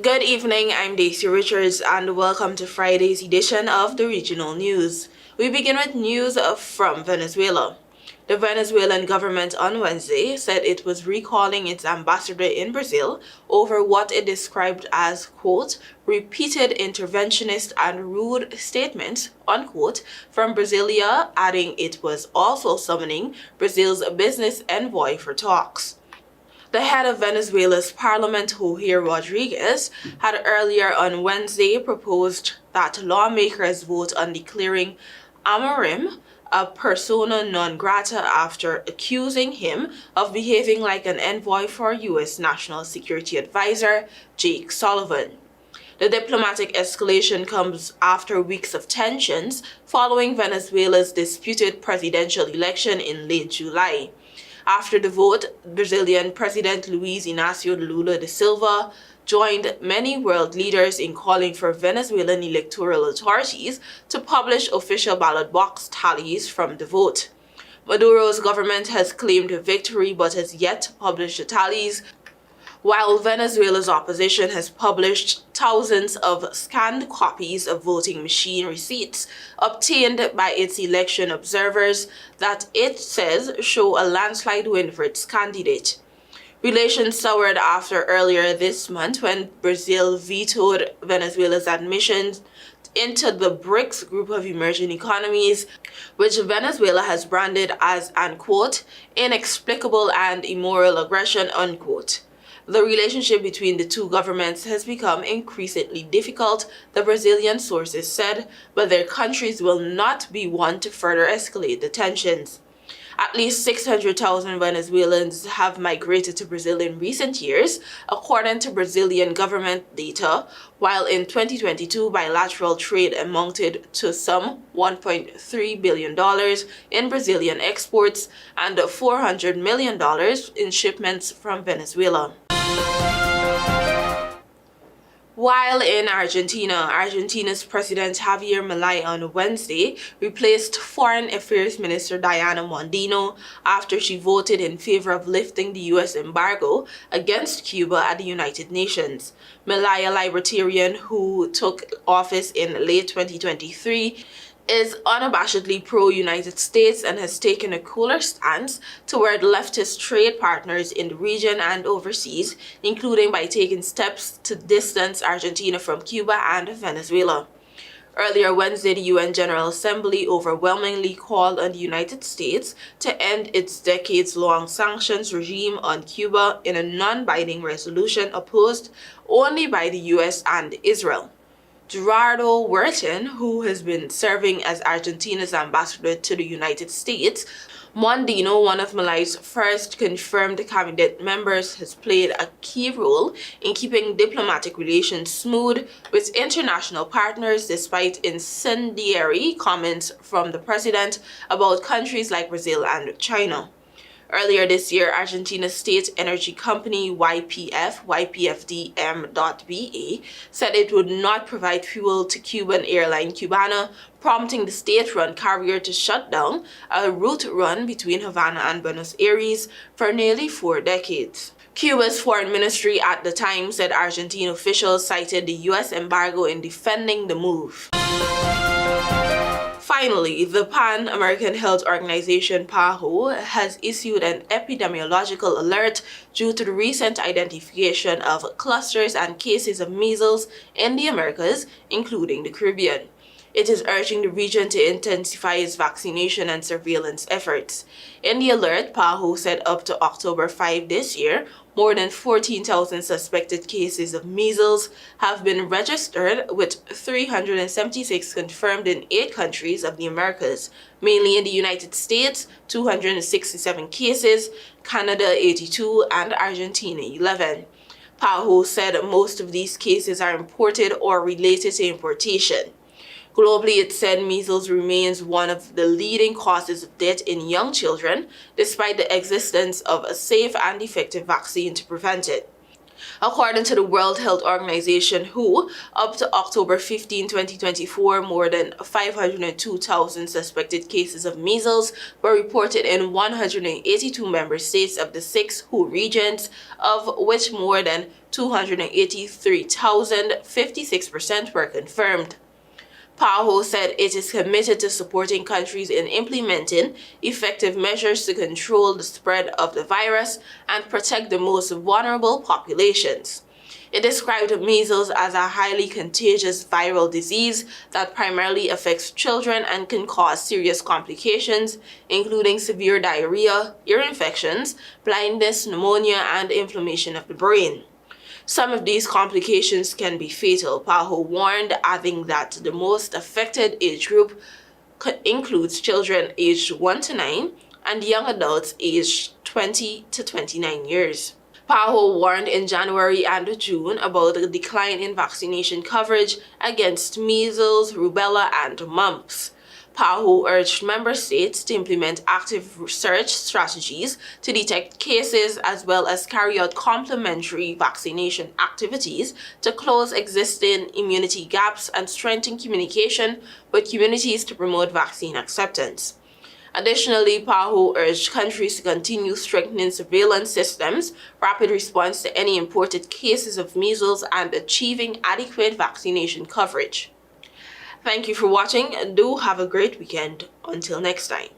Good evening, I'm Dacia Richards and welcome to Friday's edition of the Regional News. We begin with news from Venezuela. The Venezuelan government on Wednesday said it was recalling its ambassador in Brazil over what it described as, quote, repeated interventionist and rude statements, unquote, from Brasilia, adding it was also summoning Brazil's business envoy for talks. The head of Venezuela's parliament, Jorge Rodriguez, had earlier on Wednesday proposed that lawmakers vote on declaring Amorim a persona non grata after accusing him of behaving like an envoy for U.S. National Security Advisor Jake Sullivan. The diplomatic escalation comes after weeks of tensions following Venezuela's disputed presidential election in late July. After the vote, Brazilian President Luiz Inácio Lula da Silva joined many world leaders in calling for Venezuelan electoral authorities to publish official ballot box tallies from the vote. Maduro's government has claimed victory but has yet to publish the tallies, while Venezuela's opposition has published thousands of scanned copies of voting machine receipts obtained by its election observers that it says show a landslide win for its candidate. Relations soured after earlier this month when Brazil vetoed Venezuela's admission into the BRICS group of emerging economies, which Venezuela has branded as an, quote, inexplicable and immoral aggression, unquote. The relationship between the two governments has become increasingly difficult, the Brazilian sources said, but their countries will not be one to further escalate the tensions. At least 600,000 Venezuelans have migrated to Brazil in recent years, according to Brazilian government data, while in 2022 bilateral trade amounted to some $1.3 billion in Brazilian exports and $400 million in shipments from Venezuela. While in Argentina, Argentina's President Javier Milei on Wednesday replaced Foreign Affairs Minister Diana Mondino after she voted in favor of lifting the U.S. embargo against Cuba at the United Nations. Milei, a libertarian who took office in late 2023, is unabashedly pro-United States and has taken a cooler stance toward leftist trade partners in the region and overseas, including by taking steps to distance Argentina from Cuba and Venezuela. Earlier Wednesday, the UN General Assembly overwhelmingly called on the United States to end its decades-long sanctions regime on Cuba in a non-binding resolution opposed only by the US and Israel. Gerardo Huertin, who has been serving as Argentina's ambassador to the United States, Mondino, one of Milei's first confirmed cabinet members, has played a key role in keeping diplomatic relations smooth with international partners despite incendiary comments from the president about countries like Brazil and China. Earlier this year, Argentina's state energy company YPFDM.BA, said it would not provide fuel to Cuban airline Cubana, prompting the state-run carrier to shut down a route run between Havana and Buenos Aires for nearly 4 decades. Cuba's foreign ministry at the time said Argentine officials cited the U.S. embargo in defending the move. Finally, the Pan-American Health Organization PAHO has issued an epidemiological alert due to the recent identification of clusters and cases of measles in the Americas, including the Caribbean. It is urging the region to intensify its vaccination and surveillance efforts. In the alert, PAHO said up to October 5 this year, more than 14,000 suspected cases of measles have been registered, with 376 confirmed in 8 countries of the Americas, mainly in the United States, 267 cases, Canada 82, and Argentina 11. PAHO said most of these cases are imported or related to importation. Globally, it said measles remains one of the leading causes of death in young children, despite the existence of a safe and effective vaccine to prevent it. According to the World Health Organization, WHO, up to October 15, 2024, more than 502,000 suspected cases of measles were reported in 182 member states of the 6 WHO regions, of which more than 283,000, 56%, were confirmed. PAHO said it is committed to supporting countries in implementing effective measures to control the spread of the virus and protect the most vulnerable populations. It described measles as a highly contagious viral disease that primarily affects children and can cause serious complications, including severe diarrhea, ear infections, blindness, pneumonia, and inflammation of the brain. Some of these complications can be fatal, PAHO warned, adding that the most affected age group includes children aged 1 to 9 and young adults aged 20 to 29 years. PAHO warned in January and June about the decline in vaccination coverage against measles, rubella, and mumps. PAHO urged member states to implement active research strategies to detect cases as well as carry out complementary vaccination activities to close existing immunity gaps and strengthen communication with communities to promote vaccine acceptance. Additionally, PAHO urged countries to continue strengthening surveillance systems, rapid response to any imported cases of measles, and achieving adequate vaccination coverage. Thank you for watching and do have a great weekend. Until next time.